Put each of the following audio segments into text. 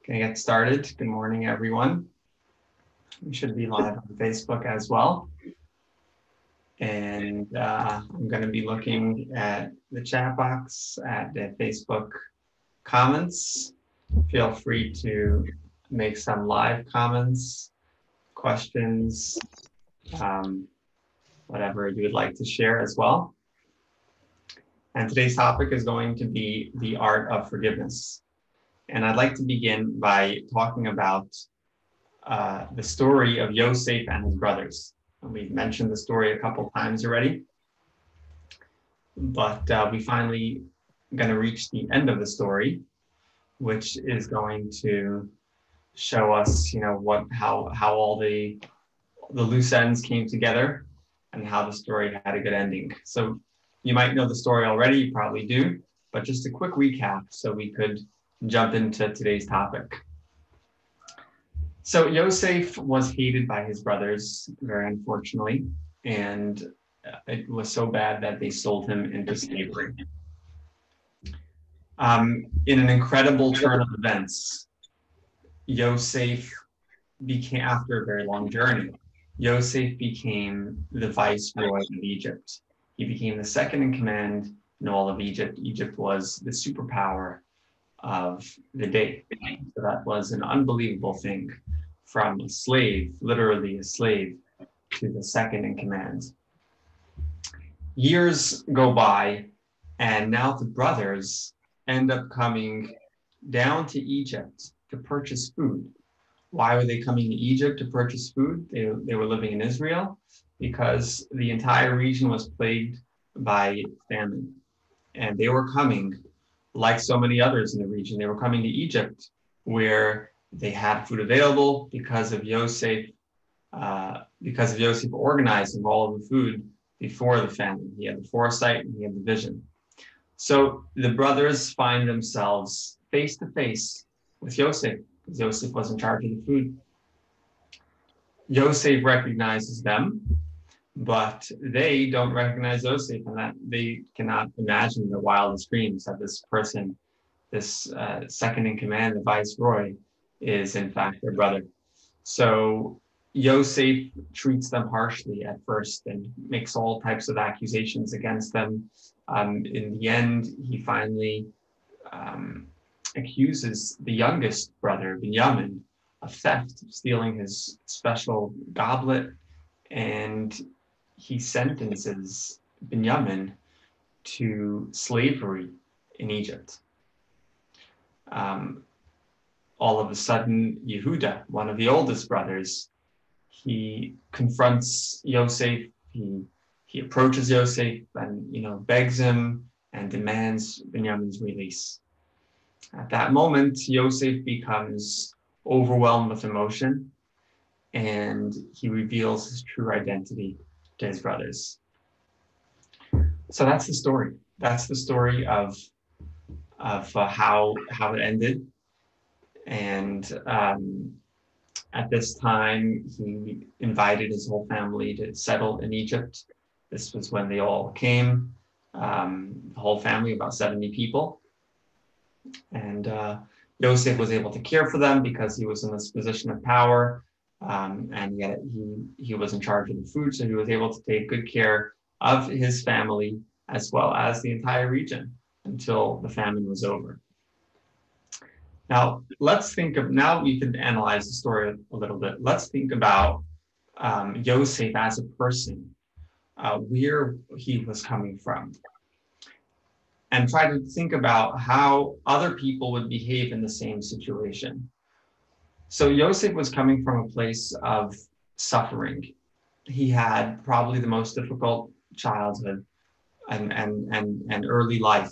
Gonna get started. Good morning, everyone. We should be live on Facebook as well. And I'm going to be looking at the chat box, at the Facebook comments. Feel free to make some live comments, questions, whatever you would like to share as well. And today's topic is going to be the art of forgiveness. And I'd like to begin by talking about the story of Yosef and his brothers. And we've mentioned the story a couple times already, but we finally going to reach the end of the story, which is going to show us, how all the loose ends came together and how the story had a good ending. So you might know the story already, you probably do, but just a quick recap so we could jump into today's topic. So Yosef was hated by his brothers, very unfortunately, and it was so bad that they sold him into slavery. In an incredible turn of events, Yosef became, after a very long journey, Yosef became the viceroy of Egypt. He became the second in command in all of Egypt. Egypt was the superpower of the day. So that was an unbelievable thing, from a slave, literally a slave, to the second in command. Years go by, and now the brothers end up coming down to Egypt to purchase food. Why were they coming to Egypt to purchase food? They were living in Israel because the entire region was plagued by famine. And they were coming, like so many others in the region, they were coming to Egypt where they had food available because of Yosef organizing all of the food before the famine. He had the foresight and he had the vision. So the brothers find themselves face to face with Yosef, because Yosef was in charge of the food. Yosef recognizes them, but they don't recognize Yosef, and that they cannot imagine the wildest dreams that this person, this second in command, the viceroy, is in fact their brother. So Yosef treats them harshly at first and makes all types of accusations against them. In the end, he finally accuses the youngest brother, Binyamin, of theft, stealing his special goblet, and he sentences Binyamin to slavery in Egypt. All of a sudden, Yehuda, one of the oldest brothers, he confronts Yosef. He approaches Yosef and begs him and demands Binyamin's release. At that moment, Yosef becomes overwhelmed with emotion, and he reveals his true identity to his brothers. So that's the story. That's the story of how it ended. And at this time, he invited his whole family to settle in Egypt. This was when they all came, the whole family, about 70 people. And Yosef was able to care for them because he was in this position of power, and yet he was in charge of the food, so he was able to take good care of his family as well as the entire region until the famine was over. Now, now we can analyze the story a little bit. Let's think about Yosef as a person, where he was coming from, and try to think about how other people would behave in the same situation. So Yosef was coming from a place of suffering. He had probably the most difficult childhood and early life,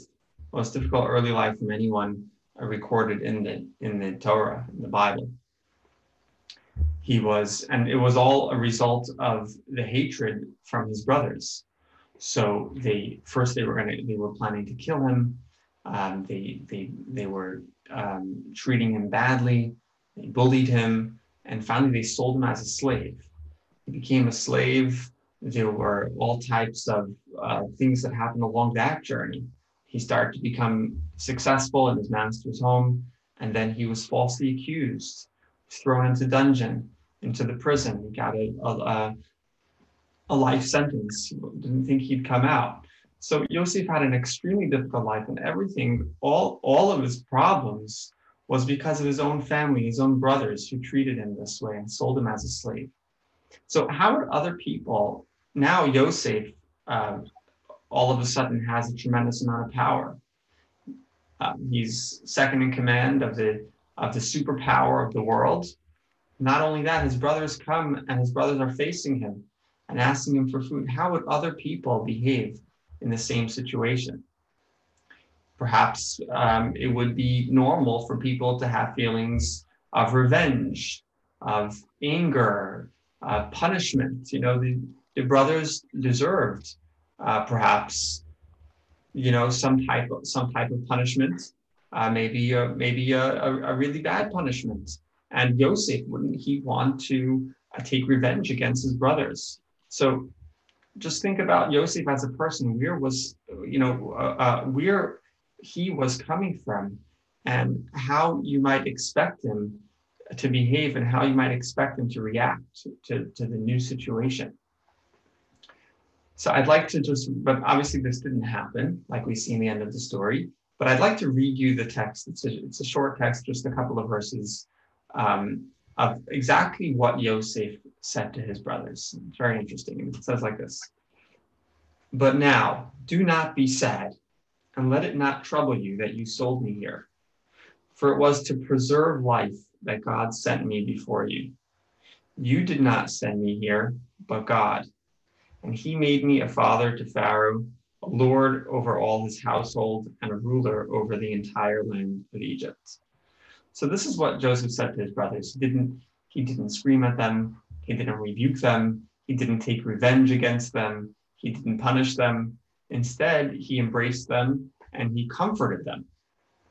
most difficult early life from anyone recorded in the Torah, in the Bible. It was all a result of the hatred from his brothers. So they were planning to kill him. They were treating him badly. They bullied him, and finally they sold him as a slave. He became a slave. There were all types of things that happened along that journey. He started to become successful in his master's home. and then he was falsely accused, thrown into dungeon, into the prison. He got a life sentence. He didn't think he'd come out. So Yosef had an extremely difficult life, and everything, all of his problems was because of his own family, his own brothers who treated him this way and sold him as a slave. So how would other people, now Yosef all of a sudden has a tremendous amount of power. He's second in command of the superpower of the world. Not only that, his brothers come and his brothers are facing him and asking him for food. How would other people behave in the same situation? Perhaps it would be normal for people to have feelings of revenge, of anger, punishment. You know, the brothers deserved perhaps, you know, some type of punishment, maybe a really bad punishment. And Yosef, wouldn't he want to take revenge against his brothers? So just think about Yosef as a person. Where was, you know, where he was coming from, and how you might expect him to behave, and how you might expect him to react to the new situation. So I'd like to but obviously this didn't happen, like we see in the end of the story, but I'd like to read you the text. It's a short text, just a couple of verses of exactly what Yosef said to his brothers. It's very interesting. It says like this: "But now, do not be sad, and let it not trouble you that you sold me here. For it was to preserve life that God sent me before you. You did not send me here, but God. And he made me a father to Pharaoh, a lord over all his household, and a ruler over the entire land of Egypt." So this is what Joseph said to his brothers. He didn't scream at them. He didn't rebuke them. He didn't take revenge against them. He didn't punish them. Instead, he embraced them and he comforted them.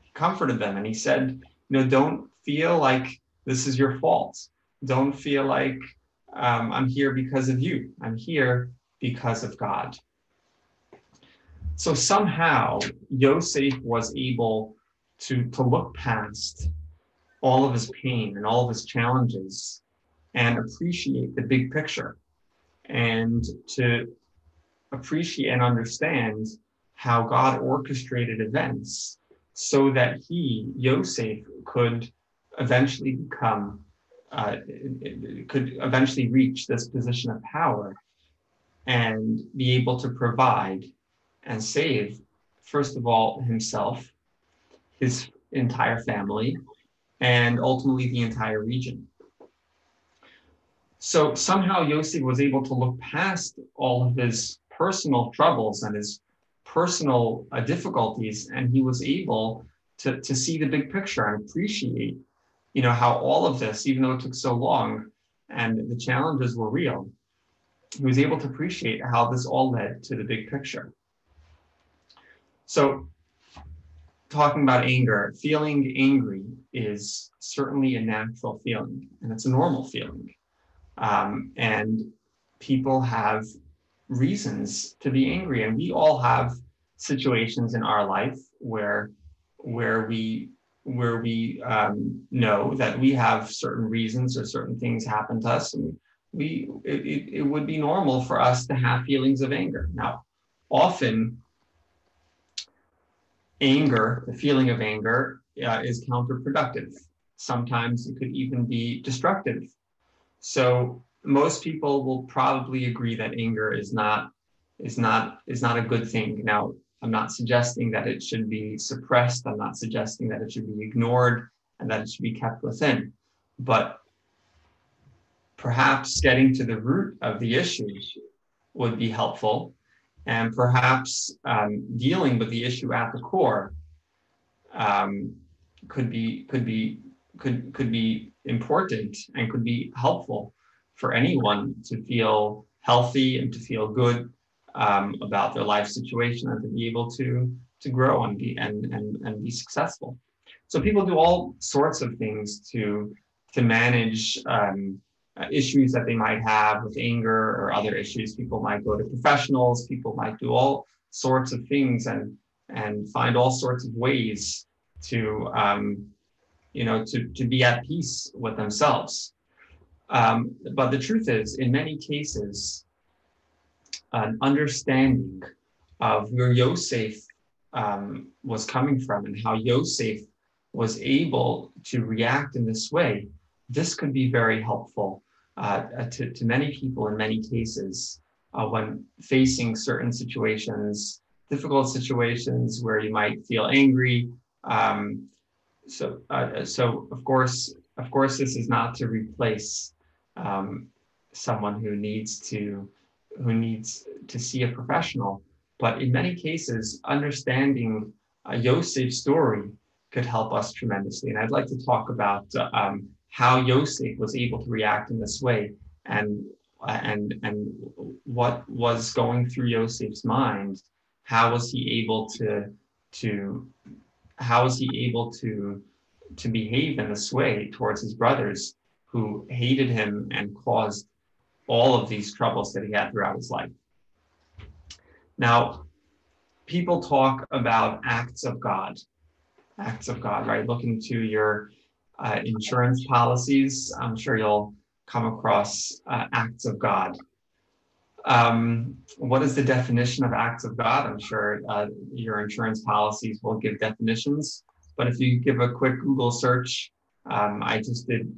He comforted them and he said, you know, don't feel like this is your fault. Don't feel like I'm here because of you. I'm here because of God. So somehow Yosef was able to look past all of his pain and all of his challenges and appreciate the big picture, and to appreciate and understand how God orchestrated events so that he, Yosef, could eventually reach this position of power and be able to provide and save, first of all, himself, his entire family, and ultimately the entire region. So somehow Yosef was able to look past all of his personal troubles and his personal difficulties, and he was able to see the big picture and appreciate, you know, how all of this, even though it took so long and the challenges were real, he was able to appreciate how this all led to the big picture. So talking about anger, feeling angry is certainly a natural feeling, and it's a normal feeling. And people have reasons to be angry, and we all have situations in our life where we know that we have certain reasons or certain things happen to us, and it would be normal for us to have feelings of anger. Now, often anger, the feeling of anger, is counterproductive. Sometimes it could even be destructive. So most people will probably agree that anger is not a good thing. Now, I'm not suggesting that it should be suppressed. I'm not suggesting that it should be ignored and that it should be kept within. But perhaps getting to the root of the issue would be helpful, and perhaps dealing with the issue at the core could be important and could be helpful for anyone to feel healthy and to feel good about their life situation, and to be able to grow and be successful. So people do all sorts of things to manage issues that they might have with anger or other issues. People might go to professionals. People might do all sorts of things and find all sorts of ways to to be at peace with themselves. But the truth is, in many cases, an understanding of where Yosef was coming from and how Yosef was able to react in this way, this could be very helpful to many people in many cases when facing certain situations, difficult situations where you might feel angry. So of course, this is not to replace someone who needs to see a professional, but in many cases, understanding Yosef's story could help us tremendously. And I'd like to talk about how Yosef was able to react in this way, and what was going through Yosef's mind. How was he able to behave in this way towards his brothers who hated him and caused all of these troubles that he had throughout his life? Now, people talk about acts of God, right? Look into your insurance policies. I'm sure you'll come across acts of God. What is the definition of acts of God? I'm sure your insurance policies will give definitions, but if you give a quick Google search, I just did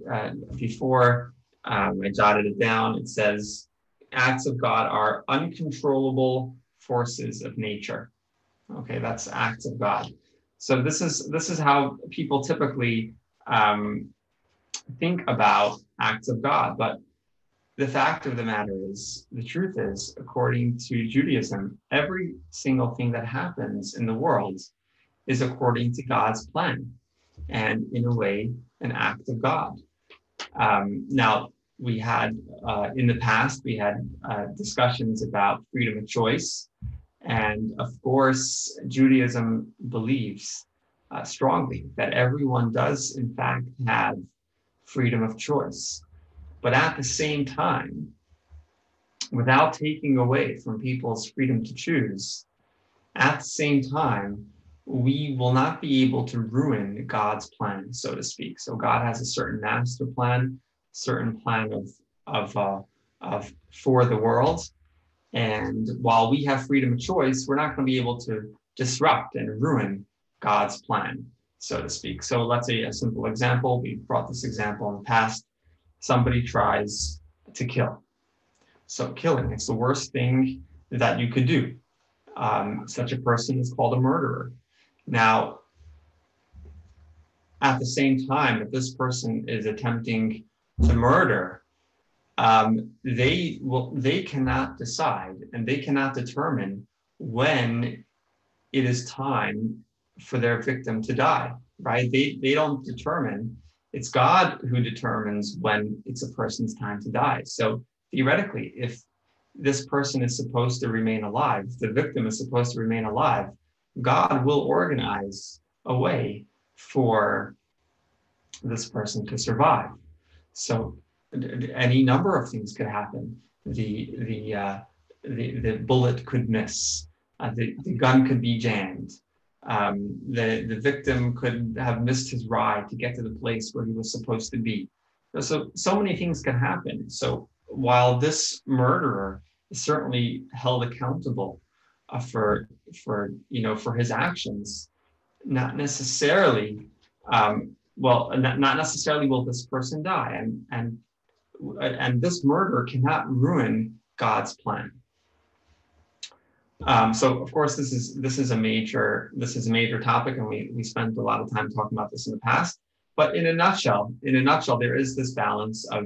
before, I jotted it down. It says, acts of God are uncontrollable forces of nature. Okay, that's acts of God. So this is how people typically think about acts of God. But the fact of the matter is, the truth is, according to Judaism, every single thing that happens in the world is according to God's plan, and in a way, an act of God. Now, we had, in the past, we had discussions about freedom of choice. And of course, Judaism believes strongly that everyone does, in fact, have freedom of choice. But at the same time, without taking away from people's freedom to choose, at the same time, we will not be able to ruin God's plan, so to speak. So God has a certain master plan, certain plan of for the world. And while we have freedom of choice, we're not going to be able to disrupt and ruin God's plan, so to speak. So let's say a simple example. We brought this example in the past. Somebody tries to kill. So killing, it's the worst thing that you could do. Such a person is called a murderer. Now, at the same time, if this person is attempting to murder, they cannot decide and they cannot determine when it is time for their victim to die, right? They don't determine. It's God who determines when it's a person's time to die. So theoretically, if this person is supposed to remain alive, the victim is supposed to remain alive, God will organize a way for this person to survive. So any number of things could happen. The bullet could miss. The gun could be jammed. The victim could have missed his ride to get to the place where he was supposed to be. So many things can happen. So while this murderer is certainly held accountable for his actions, not necessarily not necessarily will this person die, and this murder cannot ruin God's plan. So of course this is a major topic, and we spent a lot of time talking about this in the past. But in a nutshell, there is this balance of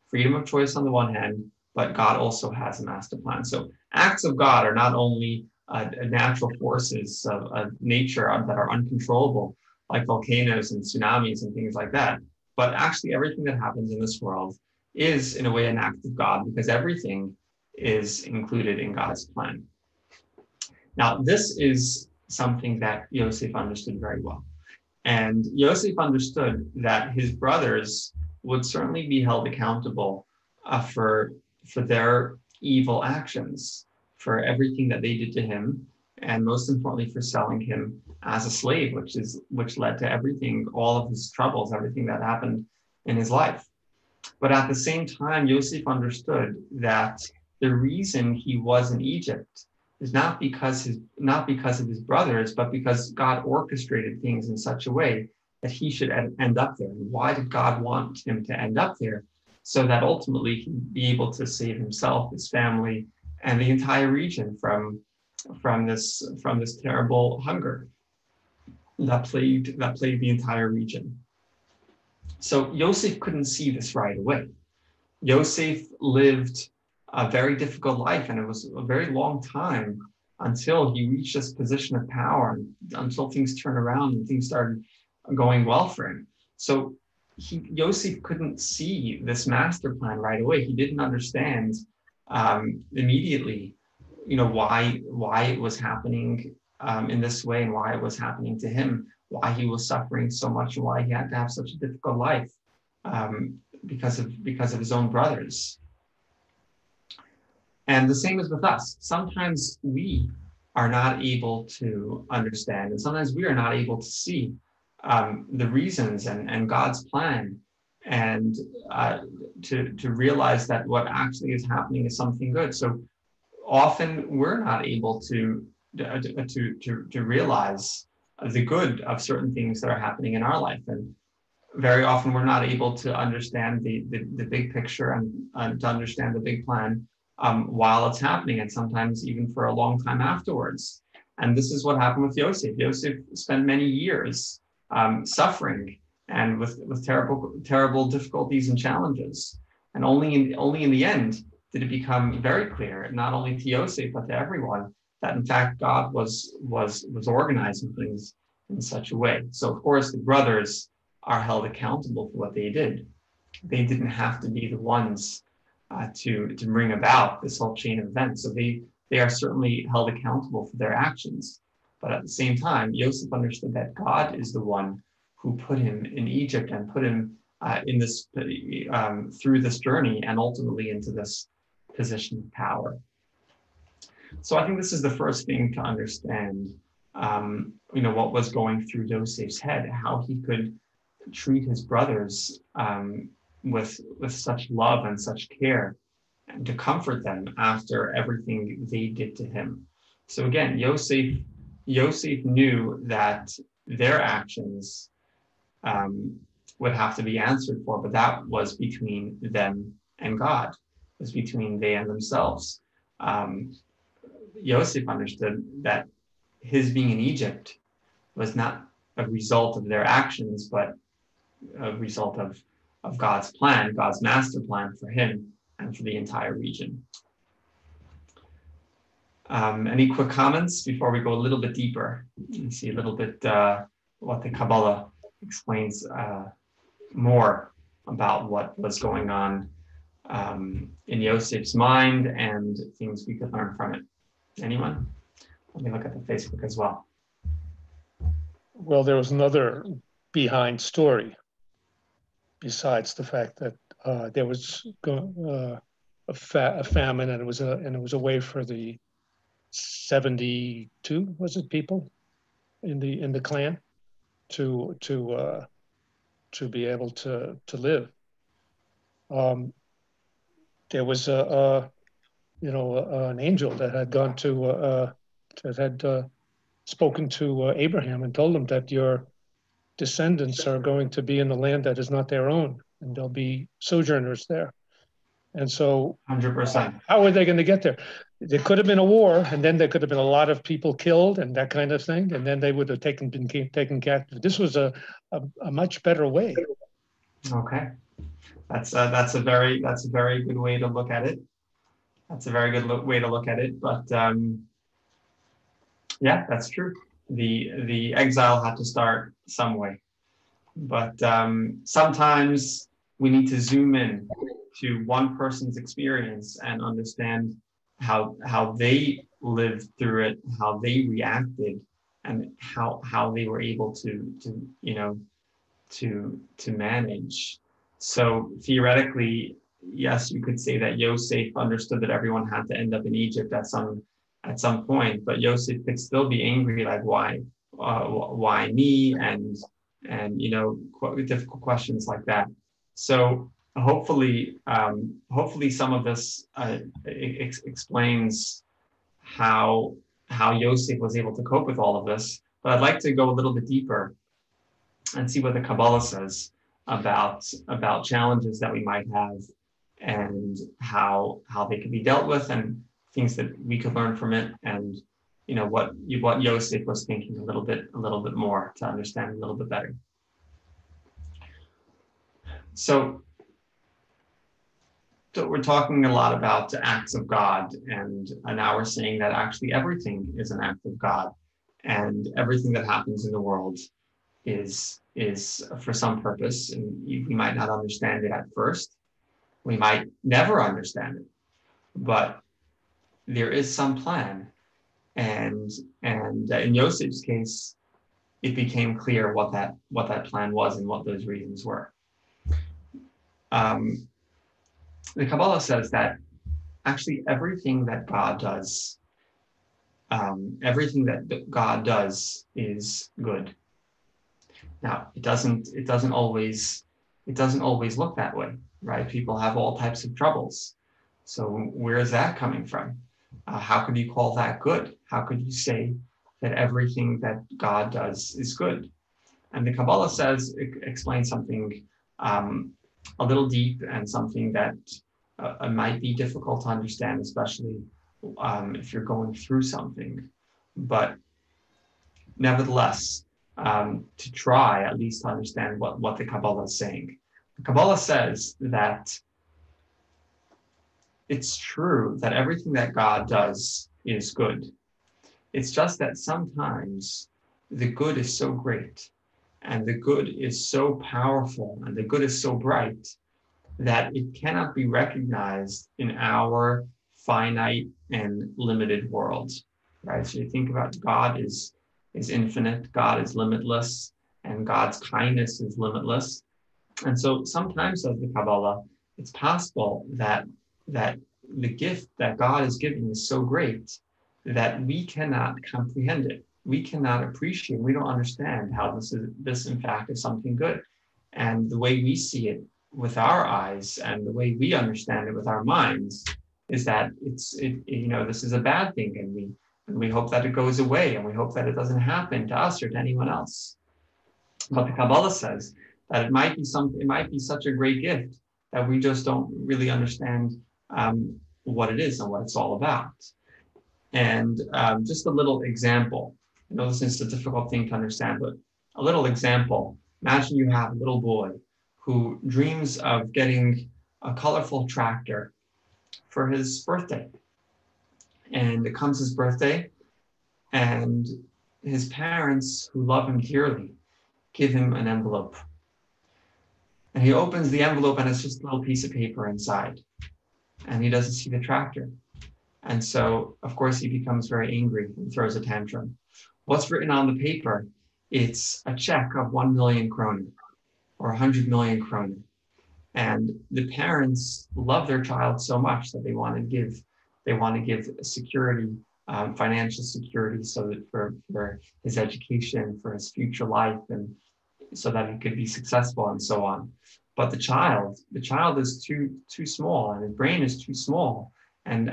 freedom of choice on the one hand, but God also has a master plan. So acts of God are not only natural forces of nature that are uncontrollable, like volcanoes and tsunamis and things like that, but actually everything that happens in this world is in a way an act of God, because everything is included in God's plan. Now, this is something that Yosef understood very well. And Yosef understood that his brothers would certainly be held accountable for their evil actions, for everything that they did to him, and most importantly, for selling him as a slave, which led to everything, all of his troubles, everything that happened in his life. But at the same time, Yosef understood that the reason he was in Egypt is not because of his brothers, but because God orchestrated things in such a way that he should end up there. And why did God want him to end up there? So that ultimately he'd be able to save himself, his family, and the entire region from this terrible hunger that plagued the entire region. So Yosef couldn't see this right away. Yosef lived a very difficult life, and it was a very long time until he reached this position of power, until things turned around and things started going well for him. So Yosef couldn't see this master plan right away. He didn't understand immediately, why it was happening in this way, and why it was happening to him, why he was suffering so much, and why he had to have such a difficult life because of his own brothers. And the same is with us. Sometimes we are not able to understand, and sometimes we are not able to see the reasons and God's plan, and to realize that what actually is happening is something good. So often we're not able to realize the good of certain things that are happening in our life, and very often we're not able to understand the big picture and to understand the big plan while it's happening, and sometimes even for a long time afterwards. And this is what happened with Yosef. Yosef spent many years suffering and with terrible difficulties and challenges. And only in the end did it become very clear, not only to Yosef but to everyone, that in fact God was organizing things in such a way. So of course the brothers are held accountable for what they did. They didn't have to be the ones to bring about this whole chain of events. So they are certainly held accountable for their actions. But at the same time, Yosef understood that God is the one who put him in Egypt and put him in this through this journey and ultimately into this position of power. So I think this is the first thing to understand. What was going through Yosef's head, how he could treat his brothers with such love and such care, and to comfort them after everything they did to him. So again, Yosef knew that their actions would have to be answered for, but that was between them and God. It was between they and themselves. Yosef understood that his being in Egypt was not a result of their actions, but a result of God's plan, God's master plan for him and for the entire region. Any quick comments before we go a little bit deeper and see a little bit what the Kabbalah explains more about what was going on in Yosef's mind and things we could learn from it? Anyone? Let me look at the Facebook as well. Well, there was another behind story besides the fact that there was a famine, and it was a way for the 72 people in the clan to be able to live. There was an angel that had gone to that had spoken to Abraham and told him that your descendants are going to be in the land that is not their own, and they'll be sojourners there. And so 100%. How are they going to get there? There could have been a war, and then there could have been a lot of people killed and that kind of thing, and then they would have been taken captive. This was a much better way. Okay, that's a very good way to look at it. That's a very good way to look at it. But yeah, that's true. The exile had to start some way. But sometimes we need to zoom in to one person's experience and understand how they lived through it, how they reacted, and how they were able to manage. So theoretically, yes, you could say that Yosef understood that everyone had to end up in Egypt at some point, but Yosef could still be angry, like, why why me, and difficult questions like that. So hopefully some of this explains how Yosef was able to cope with all of this. But I'd like to go a little bit deeper and see what the Kabbalah says about challenges that we might have, and how they can be dealt with, and things that we could learn from it, and what Yosef was thinking a little bit more, to understand a little bit better. So we're talking a lot about the acts of God, and now we're saying that actually everything is an act of God, and everything that happens in the world is for some purpose, and we might not understand it at first. We might never understand it, but there is some plan. And in Yosef's case, it became clear what that plan was and what those reasons were. The Kabbalah says that actually everything that God does, is good. Now, it doesn't always look that way, right? People have all types of troubles. So where is that coming from? How could you call that good? How could you say that everything that God does is good? And the Kabbalah explains something a little deep, and something that might be difficult to understand, especially if you're going through something. But nevertheless, to try at least to understand what the Kabbalah is saying. The Kabbalah says that it's true that everything that God does is good. It's just that sometimes the good is so great, and the good is so powerful, and the good is so bright, that it cannot be recognized in our finite and limited world, right? So you think about God is infinite, God is limitless, and God's kindness is limitless. And so sometimes, says the Kabbalah, it's possible that the gift that God is giving is so great that we cannot comprehend it. We cannot appreciate, we don't understand how this in fact is something good. And the way we see it with our eyes, and the way we understand it with our minds, is that this is a bad thing, and we hope that it goes away, and we hope that it doesn't happen to us or to anyone else. But the Kabbalah says that it might be such a great gift that we just don't really understand what it is and what it's all about. And just a little example. I know this is a difficult thing to understand, but a little example. Imagine you have a little boy who dreams of getting a colorful tractor for his birthday. And it comes his birthday, and his parents, who love him dearly, give him an envelope. And he opens the envelope, and it's just a little piece of paper inside. And he doesn't see the tractor. And so, of course, he becomes very angry and throws a tantrum. What's written on the paper? It's a check of 1 million kroner or 100 million kroner. And the parents love their child so much that they want to give security, financial security, so that for his education, for his future life, and so that he could be successful, and so on. But the child is too small, and his brain is too small and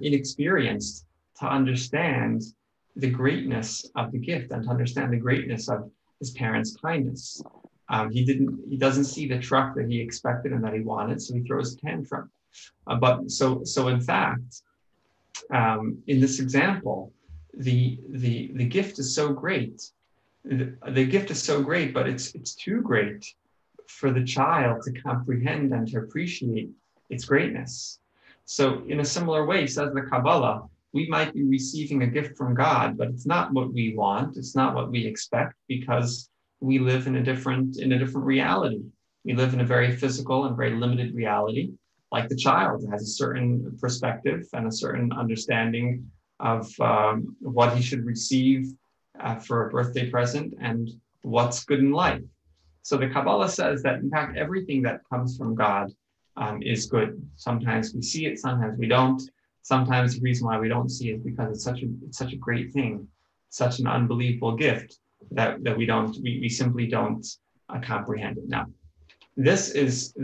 inexperienced to understand the greatness of the gift, and to understand the greatness of his parents' kindness. He doesn't see the truck that he expected and that he wanted, so he throws a tantrum. But so in fact, in this example, the gift is so great. The gift is so great, but it's too great for the child to comprehend and to appreciate its greatness. So in a similar way, says the Kabbalah, we might be receiving a gift from God, but it's not what we want. It's not what we expect, because we live in a different reality. We live in a very physical and very limited reality. Like the child has a certain perspective and a certain understanding of what he should receive for a birthday present and what's good in life. So the Kabbalah says that, in fact, everything that comes from God is good. Sometimes we see it, sometimes we don't. Sometimes the reason why we don't see it is because it's such a great thing such an unbelievable gift that we simply don't comprehend it. Now, this is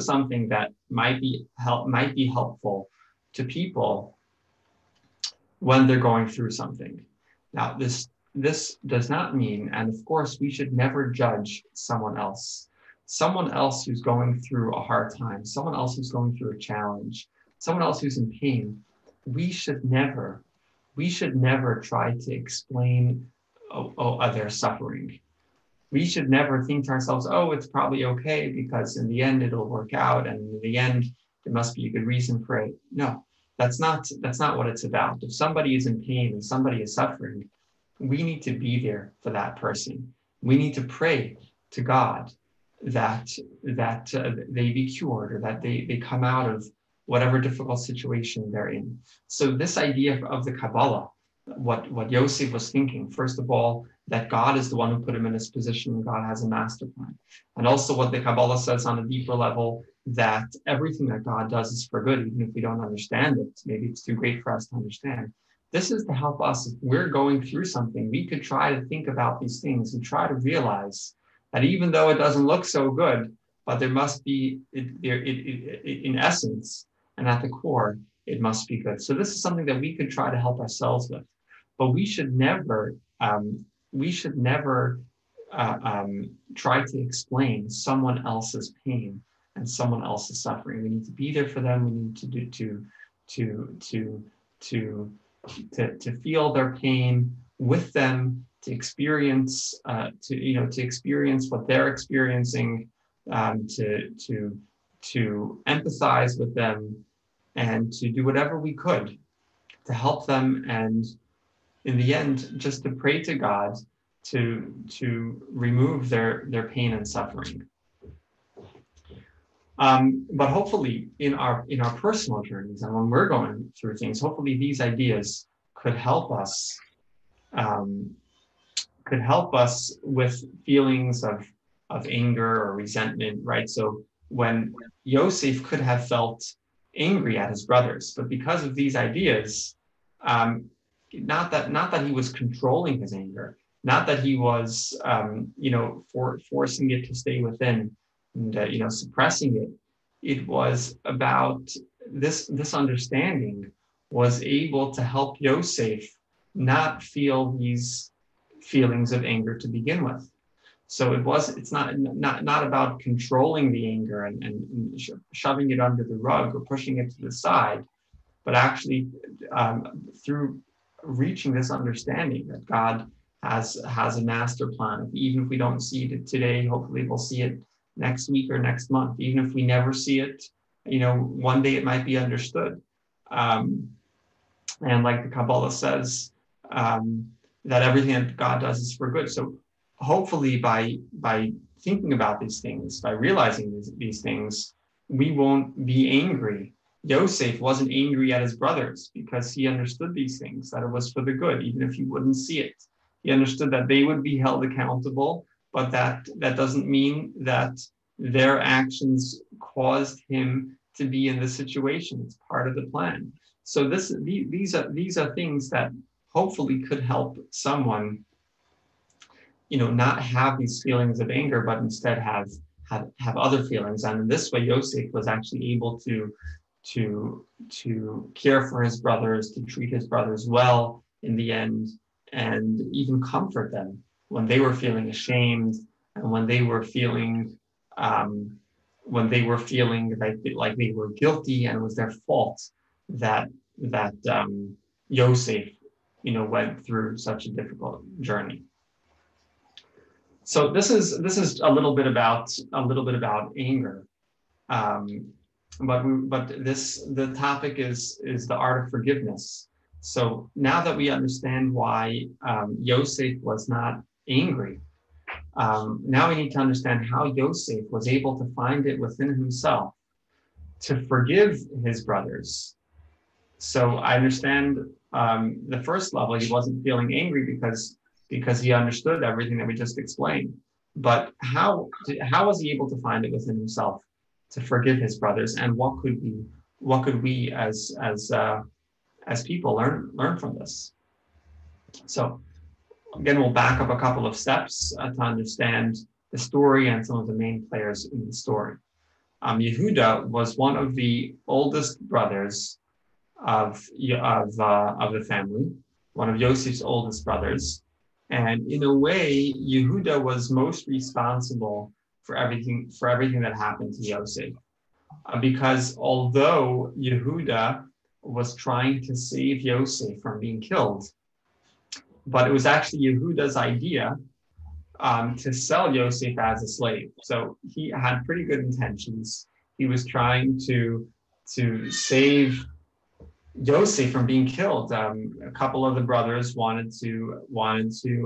something that might be helpful to people when they're going through something. Now, this does not mean, and of course, we should never judge someone else who's going through a hard time, someone else who's going through a challenge, someone else who's in pain. We should never try to explain their suffering. We should never think to ourselves, oh, it's probably okay because in the end it'll work out, and in the end there must be a good reason for it. No, that's not what it's about. If somebody is in pain and somebody is suffering, we need to be there for that person. We need to pray to God that they be cured, or that they come out of whatever difficult situation they're in. So this idea of the Kabbalah, what Yosef was thinking, first of all, that God is the one who put him in this position, and God has a master plan. And also what the Kabbalah says on a deeper level, that everything that God does is for good, even if we don't understand it. Maybe it's too great for us to understand. This is to help us, if we're going through something, we could try to think about these things and try to realize that even though it doesn't look so good, but there must be, in essence and at the core, it must be good. So this is something that we could try to help ourselves with. But we should never try to explain someone else's pain and someone else's suffering. We need to be there for them. We need to feel their pain with them, to experience what they're experiencing, to empathize with them, and to do whatever we could to help them, and in the end, just to pray to God to remove their pain and suffering. But hopefully in our personal journeys, and when we're going through things, hopefully these ideas could help us with feelings of anger or resentment, right? So when Yosef could have felt angry at his brothers, but because of these ideas, not that he was controlling his anger, not that he was forcing it to stay within and suppressing it. It was about this understanding was able to help Yosef not feel these feelings of anger to begin with. So it's not about controlling the anger and shoving it under the rug or pushing it to the side, but actually through reaching this understanding that God has a master plan. Even if we don't see it today, hopefully we'll see it next week or next month. Even if we never see it, one day it might be understood. And like the Kabbalah says, that everything that God does is for good. So hopefully by thinking about these things, by realizing these things, we won't be angry. Yosef wasn't angry at his brothers because he understood these things, that it was for the good, even if he wouldn't see it. He understood that they would be held accountable, but that doesn't mean that their actions caused him to be in this situation. It's part of the plan. So these are things that hopefully could help someone, not have these feelings of anger, but instead have other feelings. And in this way, Yosef was actually able to care for his brothers, to treat his brothers well in the end, and even comfort them when they were feeling ashamed and when they were feeling like they were guilty and it was their fault that Yosef went through such a difficult journey. So this is a little bit about anger, but the topic is the art of forgiveness. So now that we understand why Yosef was not angry, now we need to understand how Yosef was able to find it within himself to forgive his brothers. So I understand the first level, he wasn't feeling angry because he understood everything that we just explained. But how was he able to find it within himself to forgive his brothers? And what could we as people learn from this? So again, we'll back up a couple of steps to understand the story and some of the main players in the story. Yehuda was one of the oldest brothers of the family, one of Yosef's oldest brothers. And in a way, Yehuda was most responsible for everything that happened to Yosef. Because although Yehuda was trying to save Yosef from being killed, but it was actually Yehuda's idea to sell Yosef as a slave. So he had pretty good intentions. He was trying to save Yosef from being killed. A couple of the brothers wanted to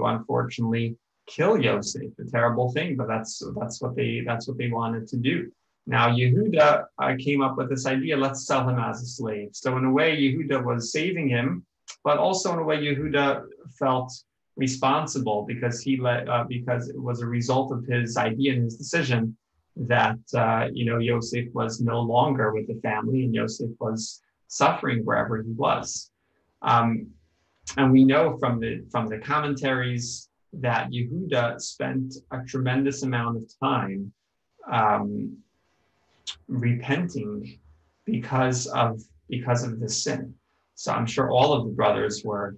unfortunately kill Yosef. A terrible thing, but that's what they wanted to do. Now Yehuda came up with this idea: let's sell him as a slave. So in a way, Yehuda was saving him, but also in a way, Yehuda felt responsible because because it was a result of his idea and his decision that Yosef was no longer with the family, and Yosef was suffering wherever he was. And we know from the commentaries that Yehuda spent a tremendous amount of time repenting because of this sin. So I'm sure all of the brothers were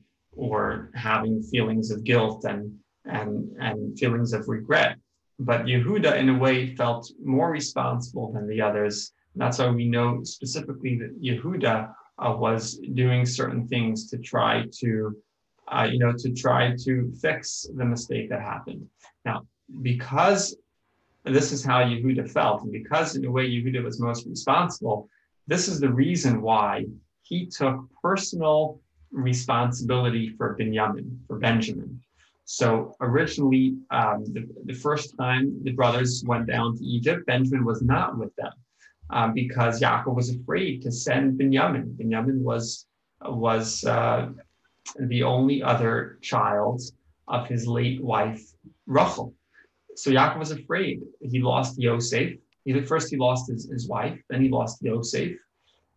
having feelings of guilt and feelings of regret. But Yehuda, in a way, felt more responsible than the others. And that's why we know specifically that Yehuda was doing certain things to try to fix the mistake that happened. Now, because this is how Yehuda felt, and because in a way Yehuda was most responsible, this is the reason why he took personal responsibility for Benjamin. So originally, the first time the brothers went down to Egypt, Benjamin was not with them because Yaakov was afraid to send Benjamin. Benjamin was the only other child of his late wife, Rachel. So Yaakov was afraid. He lost Yosef. First he lost his wife, then he lost Yosef.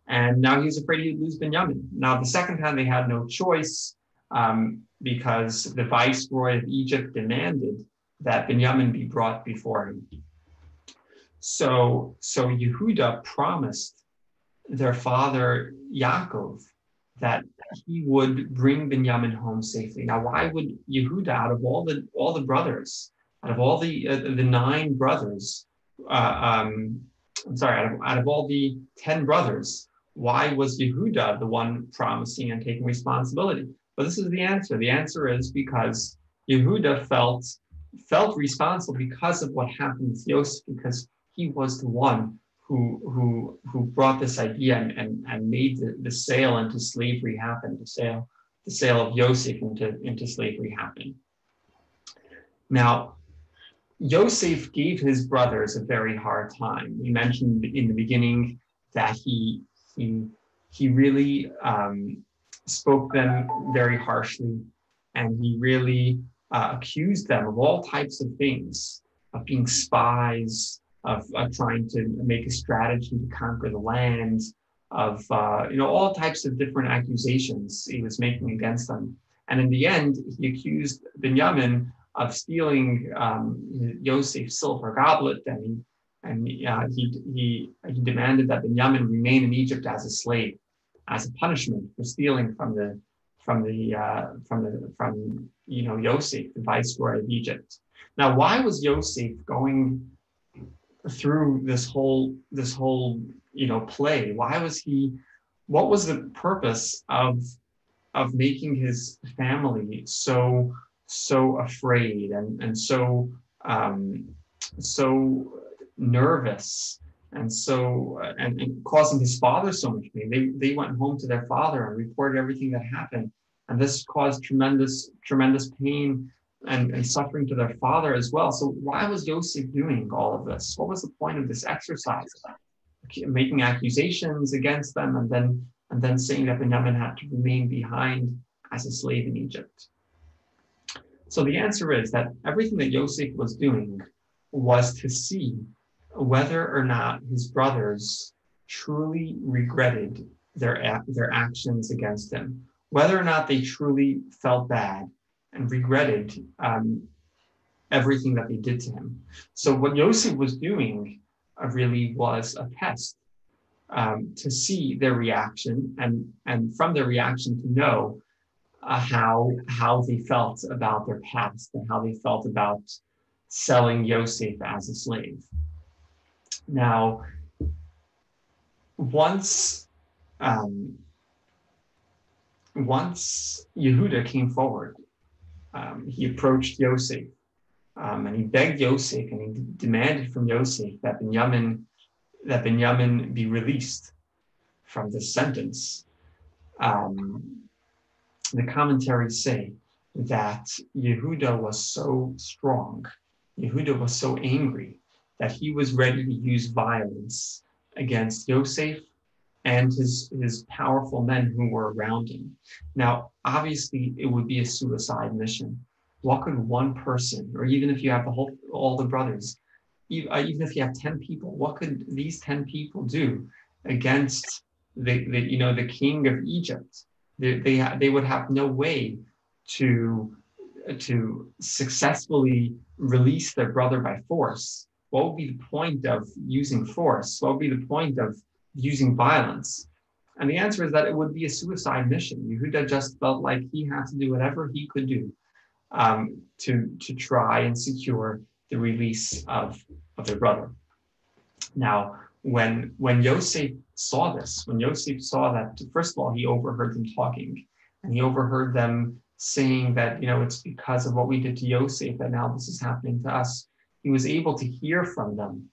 And now he was afraid he'd lose Benjamin. Now, the second time they had no choice because the viceroy of Egypt demanded that Benjamin be brought before him. So Yehuda promised their father Yaakov that he would bring Benjamin home safely. Now, why would Yehuda, out of all the brothers, out of all the 9 brothers, out of all the 10 brothers, why was Yehuda the one promising and taking responsibility? But this is the answer. The answer is because Yehuda felt responsible because of what happened with Yosef, because he was the one who brought this idea and made the sale into slavery happen, the sale of Yosef into slavery happen. Now, Yosef gave his brothers a very hard time. We mentioned in the beginning that he really spoke them very harshly, and he really accused them of all types of things, of being spies, of trying to make a strategy to conquer the land, of all types of different accusations he was making against them. And in the end, he accused Benjamin of stealing Yosef's silver goblet, and he demanded that Benjamin remain in Egypt as a slave, as a punishment for stealing from Yosef, the viceroy of Egypt. Now, why was Yosef going through this whole play? What was the purpose of making his family so afraid and so nervous and causing his father so much pain? They went home to their father and reported everything that happened, and this caused tremendous pain and suffering to their father as well. So why was Yosef doing all of this? What was the point of this exercise? Making accusations against them and then saying that Benjamin had to remain behind as a slave in Egypt. So the answer is that everything that Yosef was doing was to see whether or not his brothers truly regretted their actions against him, whether or not they truly felt bad and regretted everything that they did to him. So what Yosef was doing really was a test to see their reaction, and from their reaction to know how they felt about their past and how they felt about selling Yosef as a slave. Now, once Yehuda came forward, he approached Yosef, and he begged Yosef, and he demanded from Yosef that Binyamin be released from this sentence. The commentaries say that Yehuda was so strong, Yehuda was so angry, that he was ready to use violence against Yosef and his powerful men who were around him. Now, obviously, it would be a suicide mission. What could one person, or even if you have all the brothers, even if you have 10 people, what could these 10 people do against the king of Egypt? They would have no way to successfully release their brother by force. What would be the point of using force? What would be the point of using violence? And the answer is that it would be a suicide mission. Yehuda just felt like he had to do whatever he could do to try and secure the release of their brother. Now, when Yosef saw this, when Yosef saw that, first of all, he overheard them talking, and he overheard them saying that, it's because of what we did to Yosef that now this is happening to us. He was able to hear from them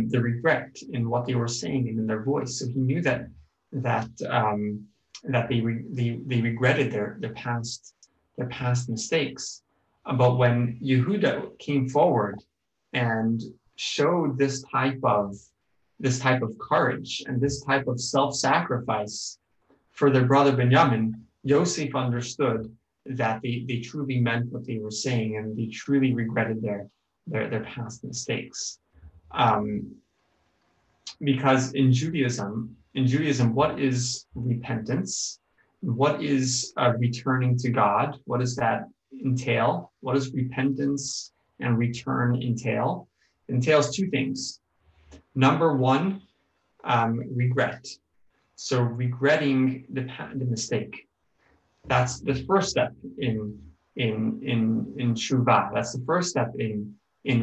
the regret in what they were saying and in their voice. So he knew that they regretted their past mistakes. But when Yehuda came forward and showed this type of courage and this type of self-sacrifice for their brother Binyamin, Yosef understood that they truly meant what they were saying, and they truly regretted their past mistakes. Because in Judaism, what is repentance? What is returning to God? What does that entail? What does repentance and return entail? It entails two things. Number one, regret. So regretting the mistake. That's the first step in tshuva. That's the first step in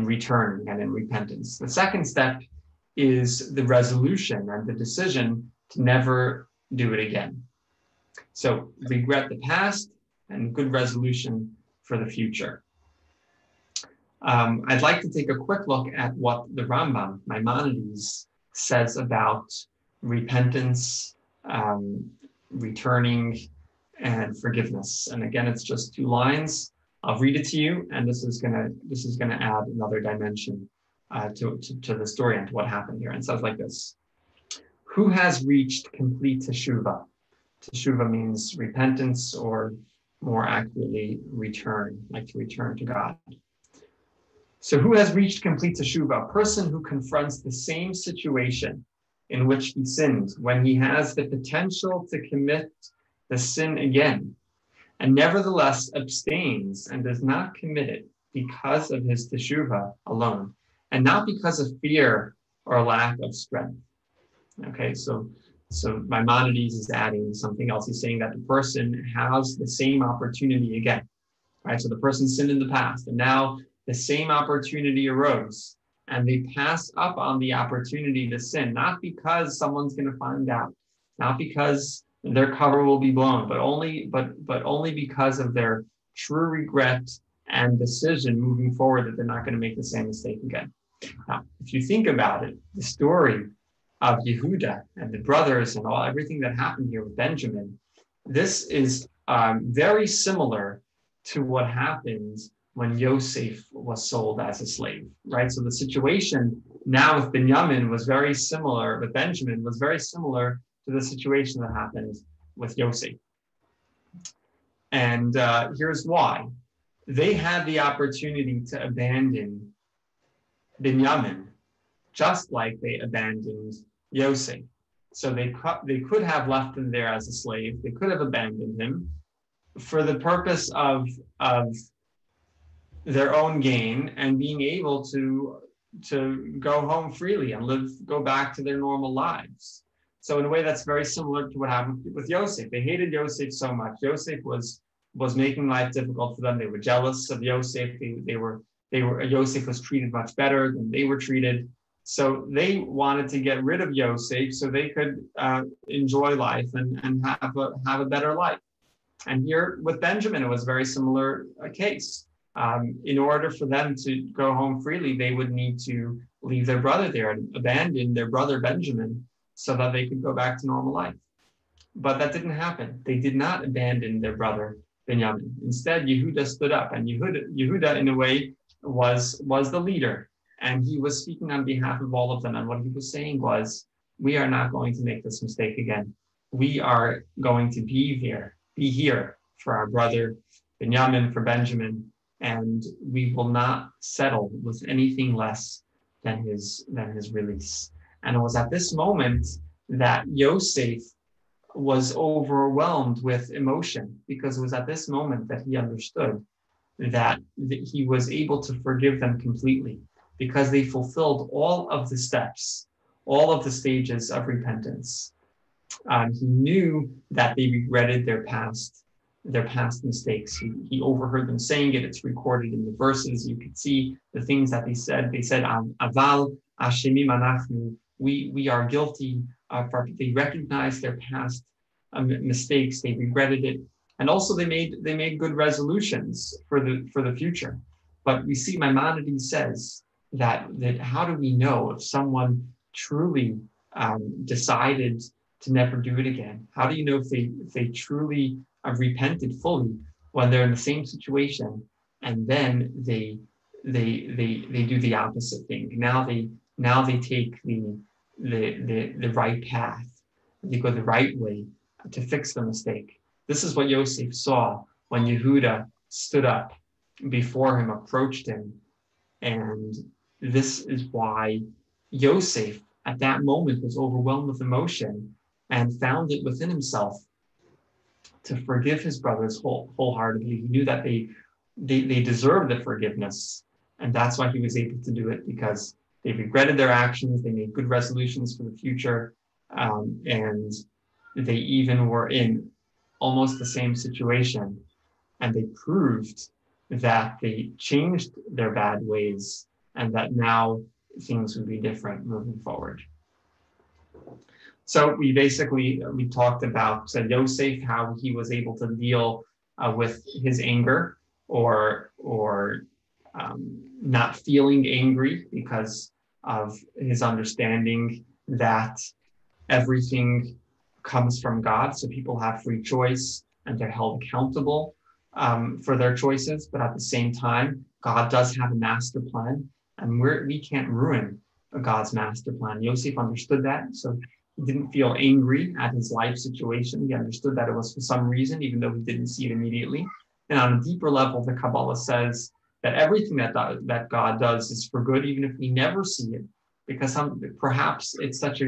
return and in repentance. The second step is the resolution and the decision to never do it again. So regret the past and good resolution for the future. I'd like to take a quick look at what the Rambam, Maimonides, says about repentance, returning, and forgiveness. And again, it's just 2 lines. I'll read it to you, and this is gonna add another dimension to the story and to what happened here. And it says like this: Who has reached complete teshuvah? Teshuvah means repentance, or more accurately, return, like to return to God. So who has reached complete teshuvah? A person who confronts the same situation in which he sinned when he has the potential to commit the sin again, and nevertheless abstains and does not commit it because of his teshuvah alone, and not because of fear or lack of strength. Okay, so Maimonides is adding something else. He's saying that the person has the same opportunity again, right? So the person sinned in the past, and now the same opportunity arose, and they pass up on the opportunity to sin, not because someone's going to find out, not because their cover will be blown, but only because of their true regret and decision moving forward that they're not going to make the same mistake again. Now, if you think about it, the story of Yehuda and the brothers and everything that happened here with Benjamin, this is very similar to what happened when Yosef was sold as a slave, right? So the situation now with Benjamin was very similar, with Benjamin was very similar to the situation that happened with Yosef. And here's why. They had the opportunity to abandon Benjamin, just like they abandoned Yosef. So they could have left him there as a slave. They could have abandoned him for the purpose of their own gain and being able to go home freely and go back to their normal lives. So in a way, that's very similar to what happened with Yosef. They hated Yosef so much. Yosef was making life difficult for them. They were jealous of Yosef. Yosef was treated much better than they were treated. So they wanted to get rid of Yosef so they could enjoy life and have a better life. And here with Benjamin, it was a very similar case. In order for them to go home freely, they would need to leave their brother there and abandon their brother Benjamin so that they could go back to normal life. But that didn't happen. They did not abandon their brother Benjamin. Instead, Yehuda stood up, and Yehuda in a way was the leader, and he was speaking on behalf of all of them. And what he was saying was, we are not going to make this mistake again. We are going to be here for our brother Benjamin, for Benjamin, and we will not settle with anything less than his release. And it was at this moment that Yosef was overwhelmed with emotion, because it was at this moment that he understood that he was able to forgive them completely, because they fulfilled all of the steps, all of the stages of repentance. He knew that they regretted their past mistakes. He overheard them saying it. It's recorded in the verses. You could see the things that they said. They said, Aval Ashemim Anachnu, we are guilty. They recognized their past mistakes. They regretted it. And also they made good resolutions for the future. But we see Maimonides says that how do we know if someone truly decided to never do it again? How do you know if they truly repented fully when they're in the same situation and then they do the opposite thing? Now they take the right path. They go the right way to fix the mistake. This is what Yosef saw when Yehuda stood up before him, approached him. And this is why Yosef at that moment was overwhelmed with emotion and found it within himself to forgive his brothers wholeheartedly. He knew that they deserved the forgiveness. And that's why he was able to do it, because they regretted their actions. They made good resolutions for the future. And they even were in almost the same situation. And they proved that they changed their bad ways and that now things would be different moving forward. So we talked about Yosef, how he was able to deal with his anger or not feeling angry because of his understanding that everything comes from God. So people have free choice and they're held accountable for their choices. But at the same time, God does have a master plan, and we can't ruin God's master plan. Yosef understood that. So he didn't feel angry at his life situation. He understood that it was for some reason, even though he didn't see it immediately. And on a deeper level, the Kabbalah says that everything that God does is for good, even if we never see it, because perhaps it's such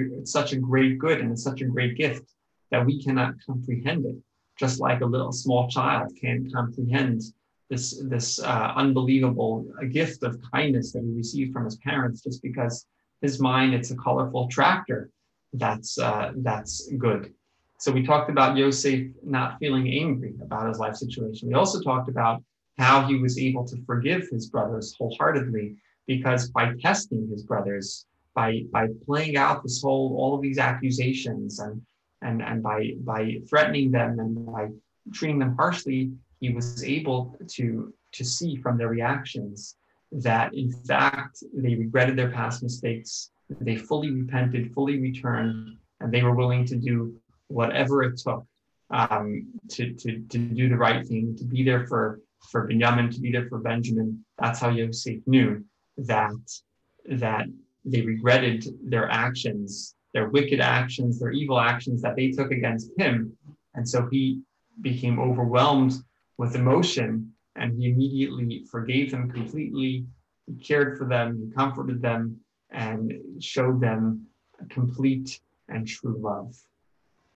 a great good and it's such a great gift that we cannot comprehend it. Just like a small child can't comprehend this unbelievable gift of kindness that he received from his parents, just because his mind, it's a colorful tractor that's good. So we talked about Yosef not feeling angry about his life situation. We also talked about how he was able to forgive his brothers wholeheartedly, because by testing his brothers, by playing out all of these accusations and by threatening them and by treating them harshly, he was able to see from their reactions that in fact they regretted their past mistakes. They fully repented, fully returned, and they were willing to do whatever it took to do the right thing, to be there for Benjamin, to be there for Benjamin. That's how Yosef knew that they regretted their actions, their wicked actions, their evil actions that they took against him. And so he became overwhelmed with emotion, and he immediately forgave them completely. He cared for them, he comforted them, and showed them a complete and true love.